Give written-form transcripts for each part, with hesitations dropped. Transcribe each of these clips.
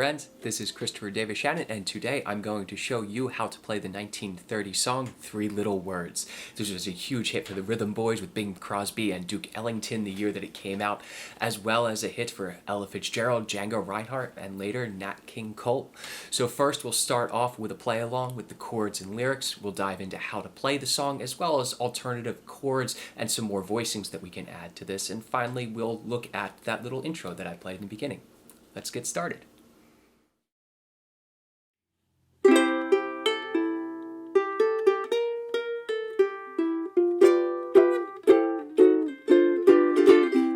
friends, this is Christopher Davis-Shannon, and today I'm going to show you how to play the 1930 song, Three Little Words. This was a huge hit for the Rhythm Boys with Bing Crosby and Duke Ellington the year that it came out, as well as a hit for Ella Fitzgerald, Django Reinhardt, and later Nat King Cole. So first we'll start off with a play-along with the chords and lyrics. We'll dive into how to play the song, as well as alternative chords and some more voicings that we can add to this. And finally, we'll look at that little intro that I played in the beginning. Let's get started.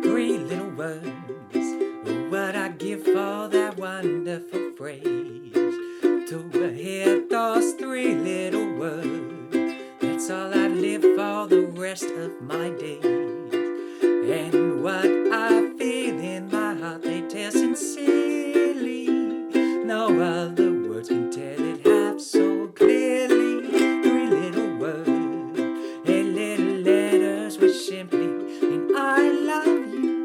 Three little words, oh, what I'd give for that wonderful phrase. To hear those three little words, that's all I'd live for the rest of my days. And what I feel in my heart, they tell sincerely. No other words can tell it half so clearly. Three little words, and little letters which simply mean I love you.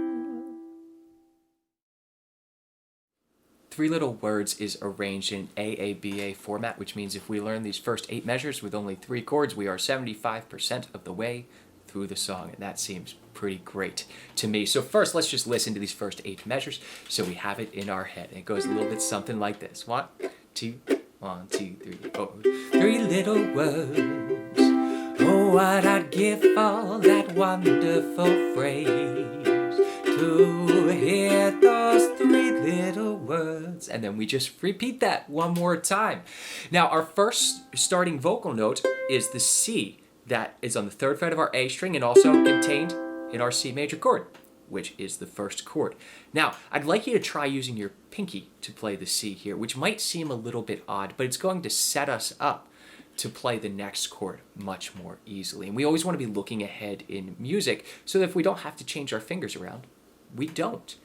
Three Little Words is arranged in AABA format, which means if we learn these first 8 measures with only 3 chords, we are 75% of the way through the song, and that seems pretty great to me. So first, let's just listen to these first 8 measures so we have it in our head. It goes a little bit something like this. 1, 2, 1, 2, 3, 4. Three little words, oh, what I'd give for that wonderful phrase. To hear those 3 little words. And then we just repeat that one more time. Now, our first starting vocal note is the C. That is on the 3rd fret of our A string and also contained in our C major chord, which is the first chord. Now, I'd like you to try using your pinky to play the C here, which might seem a little bit odd, but it's going to set us up to play the next chord much more easily. And we always want to be looking ahead in music so that if we don't have to change our fingers around, we don't.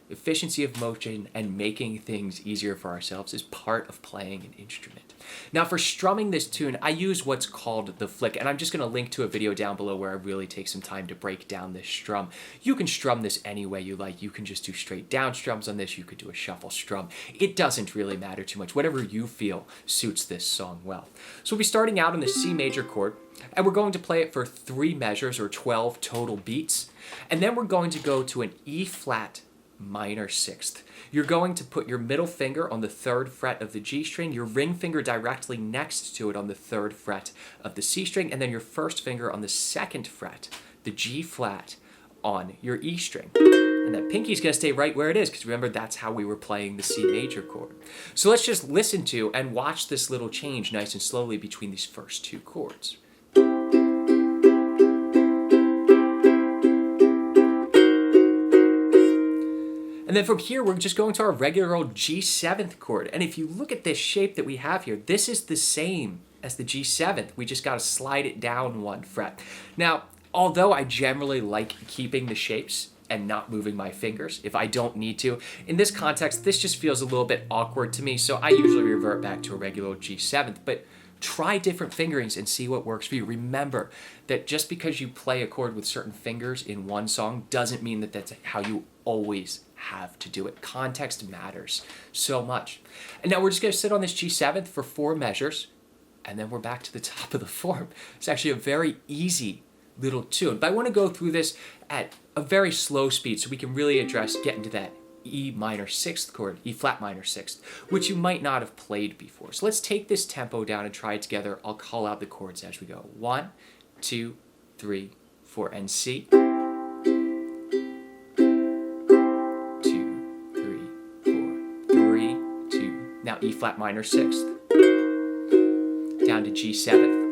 Efficiency of motion and making things easier for ourselves is part of playing an instrument. Now, for strumming this tune, I use what's called the flick, and I'm just going to link to a video down below where I really take some time to break down this strum. You can strum this any way you like. You can just do straight down strums on this. You could do a shuffle strum. It doesn't really matter too much. Whatever you feel suits this song well. So we'll be starting out on the C major chord, and we're going to play it for 3 measures or 12 total beats, and then we're going to go to an E flat minor 6th. You're going to put your middle finger on the 3rd fret of the G string, your ring finger directly next to it on the 3rd fret of the C string, and then your first finger on the 2nd fret, the G flat, on your E string. And that pinky's going to stay right where it is, because remember, that's how we were playing the C major chord. So let's just listen to and watch this little change nice and slowly between these first 2 chords. And then from here, we're just going to our regular old G7th chord. And if you look at this shape that we have here, this is the same as the G7th. We just got to slide it down 1 fret. Now, although I generally like keeping the shapes and not moving my fingers if I don't need to, in this context, this just feels a little bit awkward to me, so I usually revert back to a regular old G7th. But try different fingerings and see what works for you. Remember that just because you play a chord with certain fingers in one song doesn't mean that that's how you always have to do it. Context matters so much. And now we're just going to sit on this G7th for 4 measures, and then we're back to the top of the form. It's actually a very easy little tune, but I want to go through this at a very slow speed so we can really address getting to that E minor 6th chord, E flat minor 6th, which you might not have played before. So let's take this tempo down and try it together. I'll call out the chords as we go. 1, 2, 3, 4, and C. 2, 3, 4, 3, 2. Now E flat minor 6th. Down to G7th.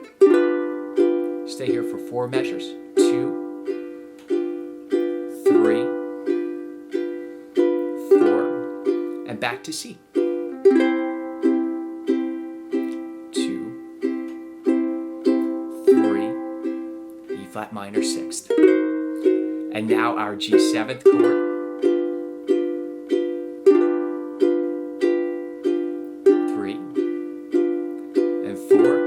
Stay here for 4 measures. 2, 3, 4, and back to C. 2, 3, E flat minor 6th. And now our G7th chord. 3 and 4.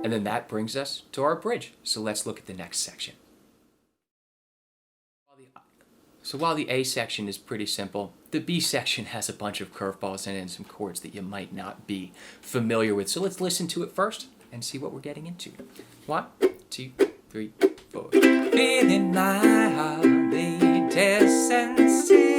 And then that brings us to our bridge. So let's look at the next section. So while the A section is pretty simple, the B section has a bunch of curveballs in it and some chords that you might not be familiar with. So let's listen to it first and see what we're getting into. 1, 2, 3, 4. Feeling my heart beat sincerely.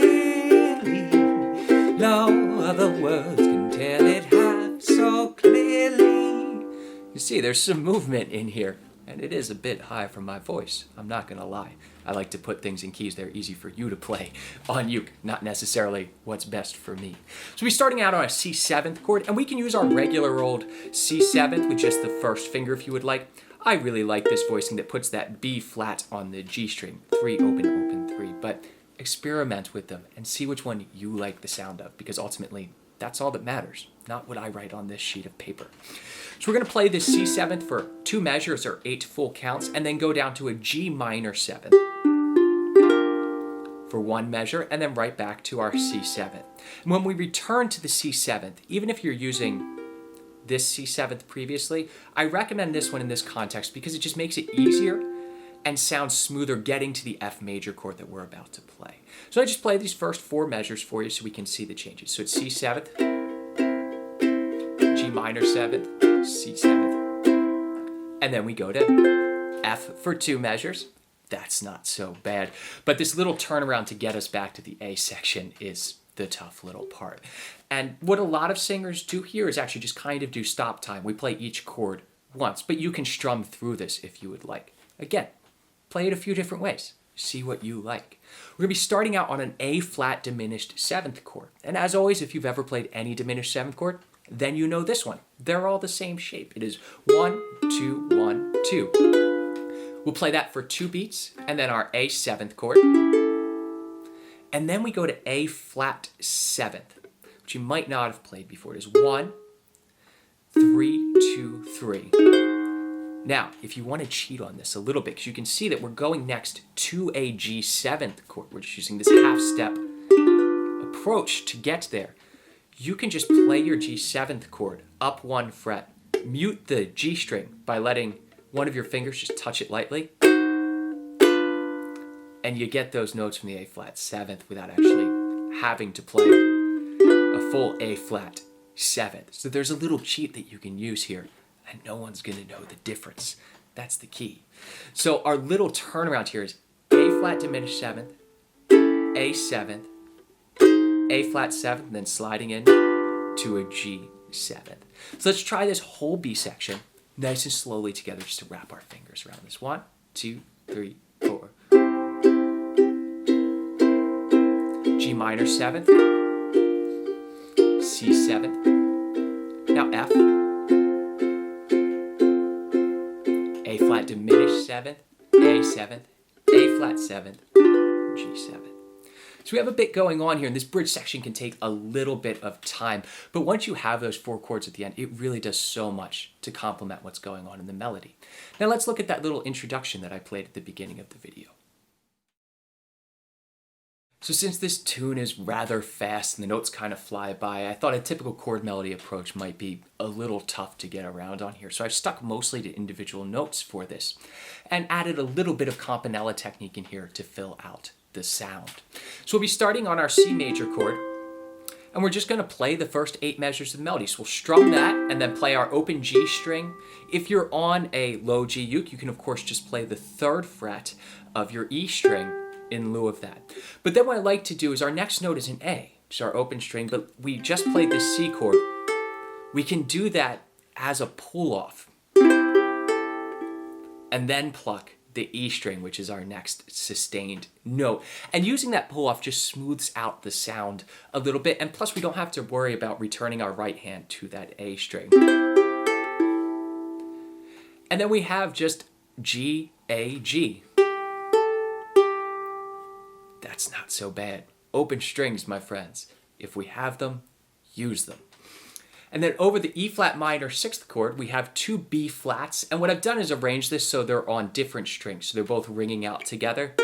No other words can tell it half so clearly. You see, there's some movement in here. And it is a bit high for my voice, I'm not gonna lie. I like to put things in keys that are easy for you to play on uke, not necessarily what's best for me. So we're starting out on a C7th chord, and we can use our regular old C7th with just the first finger if you would like. I really like this voicing that puts that B flat on the G string, 3 open, open, 3, but experiment with them and see which one you like the sound of, because ultimately that's all that matters, not what I write on this sheet of paper. So we're going to play this C7th for 2 measures or 8 full counts, and then go down to a G minor 7th for 1 measure, and then right back to our C7th. And when we return to the C7th, even if you're using this C7th previously, I recommend this one in this context because it just makes it easier and sounds smoother getting to the F major chord that we're about to play. So I just play these first 4 measures for you so we can see the changes. So it's C7th, G minor 7th, C7th, and then we go to F for 2 measures. That's not so bad. But this little turnaround to get us back to the A section is the tough little part. And what a lot of singers do here is actually just kind of do stop time. We play each chord once, but you can strum through this if you would like. Again, play it a few different ways. See what you like. We're going to be starting out on an A flat diminished 7th chord. And as always, if you've ever played any diminished 7th chord, then you know this one. They're all the same shape. It is 1, 2, 1, 2. We'll play that for 2 beats, and then our A 7th chord. And then we go to A flat 7th, which you might not have played before. It is 1, 3, 2, 3. Now, if you want to cheat on this a little bit, because you can see that we're going next to a G 7th chord. We're just using this half step approach to get there. You can just play your G 7th chord up 1 fret, mute the G string by letting one of your fingers just touch it lightly, and you get those notes from the A flat 7th without actually having to play a full A flat 7th. So there's a little cheat that you can use here, and no one's going to know the difference. That's the key. So our little turnaround here is A flat diminished 7th, A 7th, A flat 7th, and then sliding in to a G 7th. So let's try this whole B section nice and slowly together just to wrap our fingers around this. 1, 2, 3, 4. G minor 7th, C 7th, now F, A flat diminished 7th, A 7th, A flat 7th, G 7th. So we have a bit going on here, and this bridge section can take a little bit of time. But once you have those 4 chords at the end, it really does so much to complement what's going on in the melody. Now let's look at that little introduction that I played at the beginning of the video. So since this tune is rather fast and the notes kind of fly by, I thought a typical chord melody approach might be a little tough to get around on here. So I've stuck mostly to individual notes for this and added a little bit of campanella technique in here to fill out the sound. So we'll be starting on our C major chord, and we're just going to play the first 8 measures of the melody. So we'll strum that and then play our open G string. If you're on a low G uke, you can of course just play the 3rd fret of your E string in lieu of that. But then what I like to do is our next note is an A, which is our open string, but we just played this C chord. We can do that as a pull-off and then pluck the E string, which is our next sustained note. And using that pull-off just smooths out the sound a little bit, and plus we don't have to worry about returning our right hand to that A string. And then we have just G, A, G. That's not so bad. Open strings, my friends. If we have them, use them. And then over the E flat minor 6th chord, we have 2 B flats. And what I've done is arrange this so they're on different strings. So they're both ringing out together.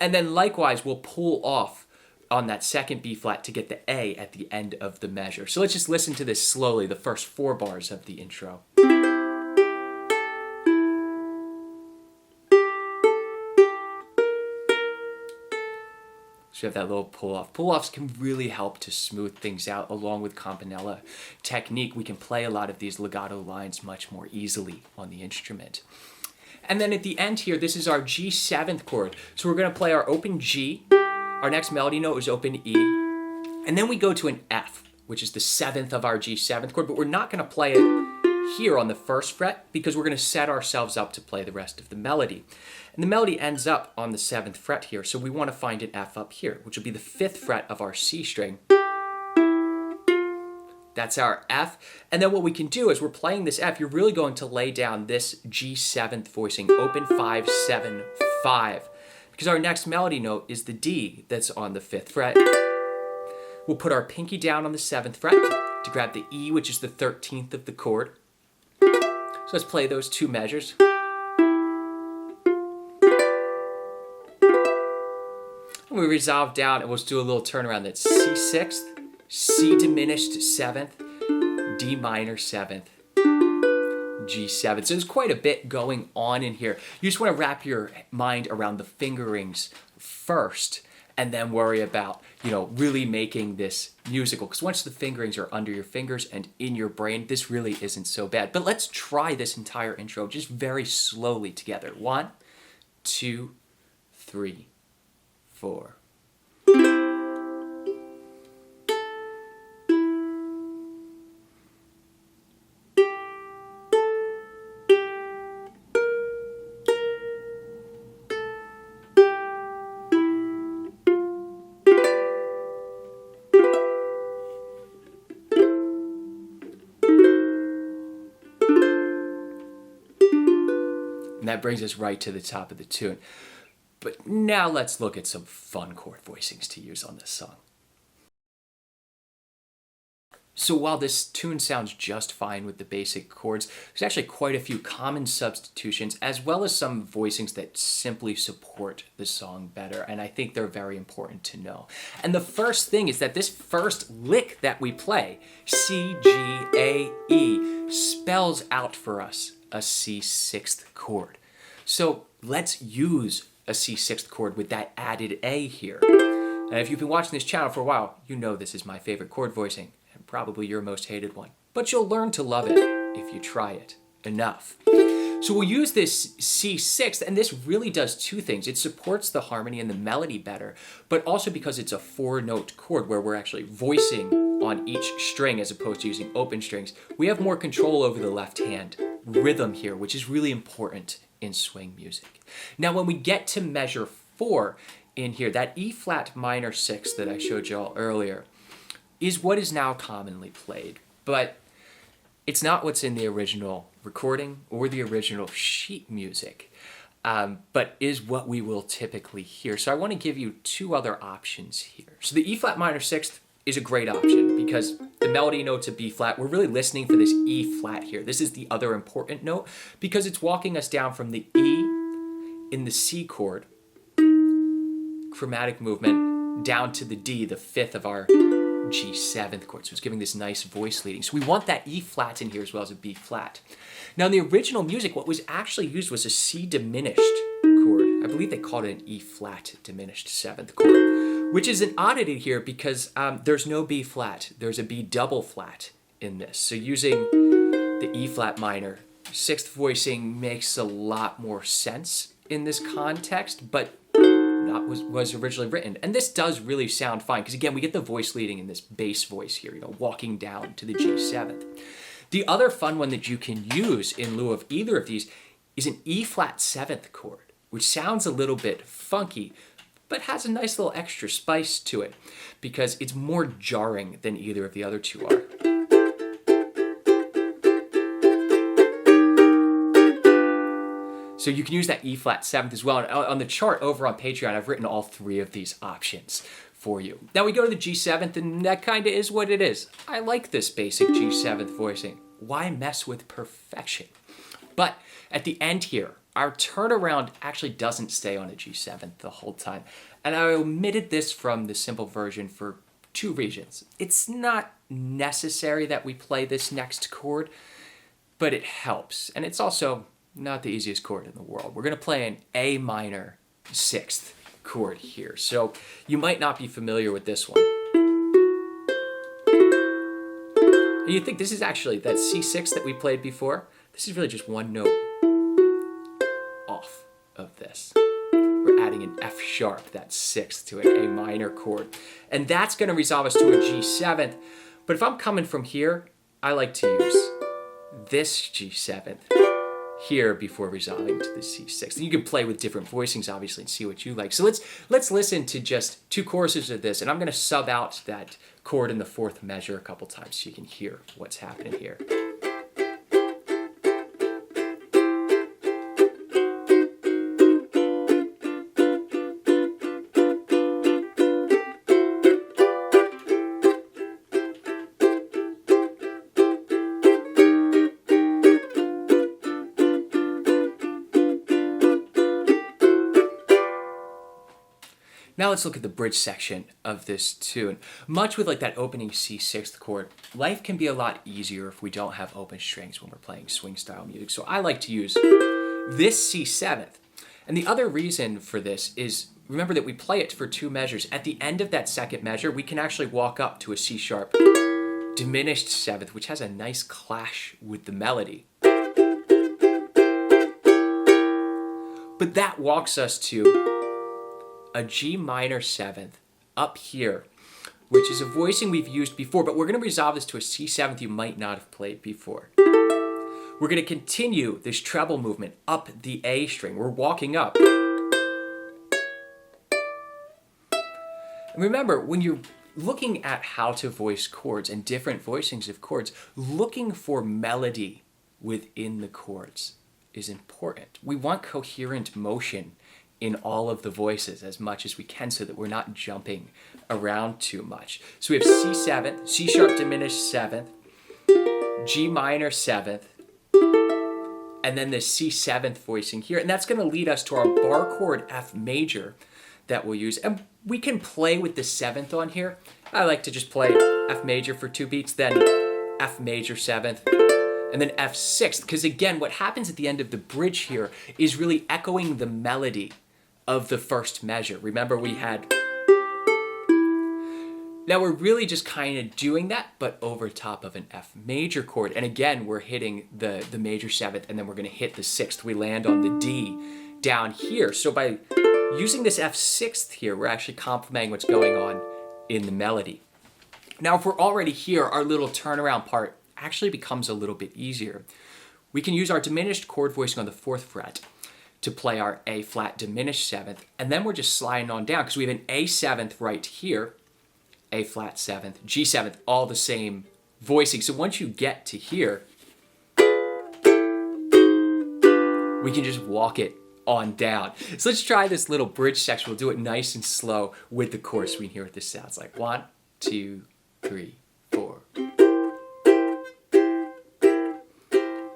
And then likewise, we'll pull off on that 2nd B flat to get the A at the end of the measure. So let's just listen to this slowly, the first 4 bars of the intro. So we have that little pull-off. Pull-offs can really help to smooth things out along with campanella technique. We can play a lot of these legato lines much more easily on the instrument. And then at the end here, this is our G7th chord. So we're going to play our open G. Our next melody note is open E. And then we go to an F, which is the 7th of our G7th chord, but we're not going to play it here on the 1st fret because we're going to set ourselves up to play the rest of the melody. And the melody ends up on the 7th fret here, so we want to find an F up here, which will be the 5th fret of our C string. That's our F. And then what we can do is we're playing this F, you're really going to lay down this G7th voicing, open 5, 7, 5. Because our next melody note is the D that's on the 5th fret. We'll put our pinky down on the 7th fret to grab the E, which is the 13th of the chord. So let's play those two measures. And we resolve down and we'll just do a little turnaround. That's C 6th, C diminished 7th, D minor 7th, G7. So there's quite a bit going on in here. You just want to wrap your mind around the fingerings first and then worry about, really making this musical. Because once the fingerings are under your fingers and in your brain, this really isn't so bad. But let's try this entire intro just very slowly together. 1, 2, 3, 4. And that brings us right to the top of the tune. But now let's look at some fun chord voicings to use on this song. So while this tune sounds just fine with the basic chords, there's actually quite a few common substitutions as well as some voicings that simply support the song better, and I think they're very important to know. And the first thing is that this first lick that we play, C, G, A, E, spells out for us a C6th chord. So let's use a C6th chord with that added A here. And if you've been watching this channel for a while, you know this is my favorite chord voicing, and probably your most hated one. But you'll learn to love it if you try it enough. So we'll use this C6th, and this really does two things. It supports the harmony and the melody better, but also because it's a 4-note chord where we're actually voicing on each string as opposed to using open strings, we have more control over the left hand rhythm here, which is really important in swing music. Now when we get to measure 4 in here, that E flat minor 6 that I showed you all earlier is what is now commonly played, but it's not what's in the original recording or the original sheet music, but is what we will typically hear. So I want to give you two other options here. So the E flat minor 6th is a great option because the melody note's a B flat. We're really listening for this E flat here. This is the other important note because it's walking us down from the E in the C chord, chromatic movement, down to the D, the 5th of our G7th chord. So it's giving this nice voice leading. So we want that E flat in here as well as a B flat. Now in the original music, what was actually used was a C diminished chord. I believe they called it an E flat diminished 7th chord, which is an oddity here because there's no B flat. There's a B double flat in this. So using the E flat minor 6th voicing makes a lot more sense in this context, but not was originally written. And this does really sound fine because again, we get the voice leading in this bass voice here, walking down to the G7th. The other fun one that you can use in lieu of either of these is an E flat 7th chord, which sounds a little bit funky, but has a nice little extra spice to it because it's more jarring than either of the other two are. So you can use that E flat 7th as well. And on the chart over on Patreon, I've written all three of these options for you. Now we go to the G7th, and that kind of is what it is. I like this basic G7th voicing. Why mess with perfection? But at the end here, our turnaround actually doesn't stay on a G7th the whole time. And I omitted this from the simple version for two reasons. It's not necessary that we play this next chord, but it helps. And it's also not the easiest chord in the world. We're going to play an A minor 6th chord here. So you might not be familiar with this one. And you think this is actually that C6 that we played before? This is really just one note off of this. We're adding an F sharp, that sixth, to an A minor chord. And that's going to resolve us to a G7th. But if I'm coming from here, I like to use this G7th here before resolving to the C6th. And you can play with different voicings, obviously, and see what you like. So let's listen to just two choruses of this, and I'm going to sub out that chord in the fourth measure a couple times so you can hear what's happening here. Now let's look at the bridge section of this tune. Much with like that opening C6th chord, life can be a lot easier if we don't have open strings when we're playing swing style music. So I like to use this C7th. And the other reason for this is, remember that we play it for two measures. At the end of that second measure, we can actually walk up to a C sharp diminished seventh, which has a nice clash with the melody. But that walks us to a G minor seventh up here, which is a voicing we've used before, but we're going to resolve this to a C7th you might not have played before. We're going to continue this treble movement up the A string. We're walking up. And remember, when you're looking at how to voice chords and different voicings of chords, looking for melody within the chords is important. We want coherent motion in all of the voices as much as we can so that we're not jumping around too much. So we have C7, C sharp diminished seventh, G minor seventh, and then this C7th voicing here. And that's going to lead us to our bar chord F major that we'll use. And we can play with the seventh on here. I like to just play F major for two beats, then F major seventh, and then F6th. Because again, what happens at the end of the bridge here is really echoing the melody of the first measure. Remember we had... Now we're really just kind of doing that, but over top of an F major chord. And again, we're hitting the major seventh, and then we're going to hit the sixth. We land on the D down here. So by using this F6th here, we're actually complementing what's going on in the melody. Now, if we're already here, our little turnaround part actually becomes a little bit easier. We can use our diminished chord voicing on the fourth fret to play our A flat diminished seventh, and then we're just sliding on down because we have an A seventh right here, A flat seventh, G seventh, all the same voicing. So once you get to here, we can just walk it on down. So let's try this little bridge section. We'll do it nice and slow with the chorus. We can hear what this sounds like. 1, 2, 3, 4.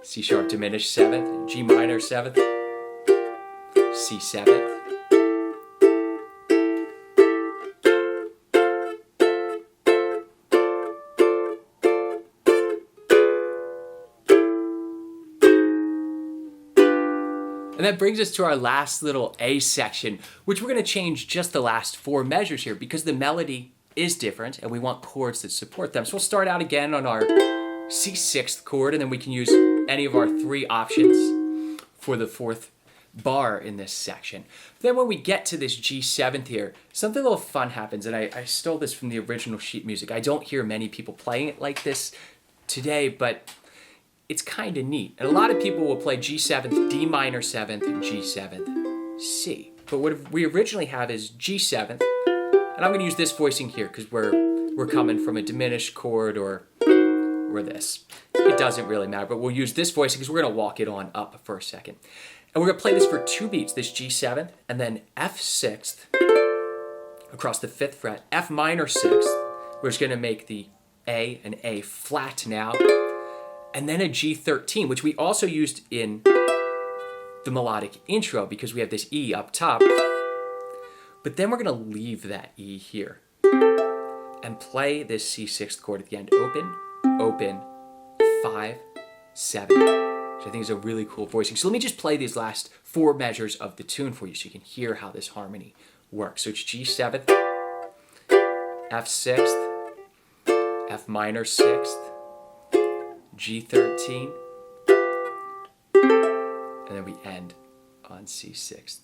C sharp diminished seventh, G minor seventh, C7th, and that brings us to our last little A section, which we're going to change just the last four measures here because the melody is different and we want chords that support them. So we'll start out again on our C6th chord, and then we can use any of our three options for the fourth bar in this section. Then when we get to this G7th here, something a little fun happens, and I stole this from the original sheet music. I don't hear many people playing it like this today, but it's kind of neat. And a lot of people will play G7th, D minor 7th, and G7th, C. But what we originally have is G7th, and I'm going to use this voicing here because we're coming from a diminished chord or this. It doesn't really matter, but we'll use this voicing because we're going to walk it on up for a second. And we're going to play this for two beats, this G7th, and then F6th across the 5th fret, F minor 6th, which is going to make the A an A flat now, and then a G13, which we also used in the melodic intro because we have this E up top. But then we're going to leave that E here and play this C6th chord at the end. Open, open, 5, 7, which I think is a really cool voicing. So let me just play these last four measures of the tune for you so you can hear how this harmony work. So it's G7th, F6th, F minor 6th, G13, and then we end on C6th.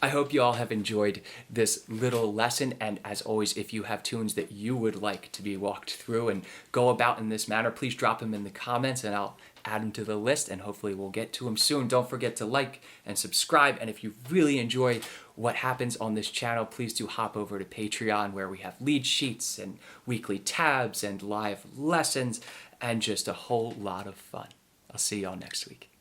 I hope you all have enjoyed this little lesson, and as always, if you have tunes that you would like to be walked through and go about in this manner, please drop them in the comments and I'll add them to the list, and hopefully we'll get to them soon. Don't forget to like and subscribe, and if you really enjoy what happens on this channel, please do hop over to Patreon, where we have lead sheets and weekly tabs and live lessons and just a whole lot of fun. I'll see y'all next week.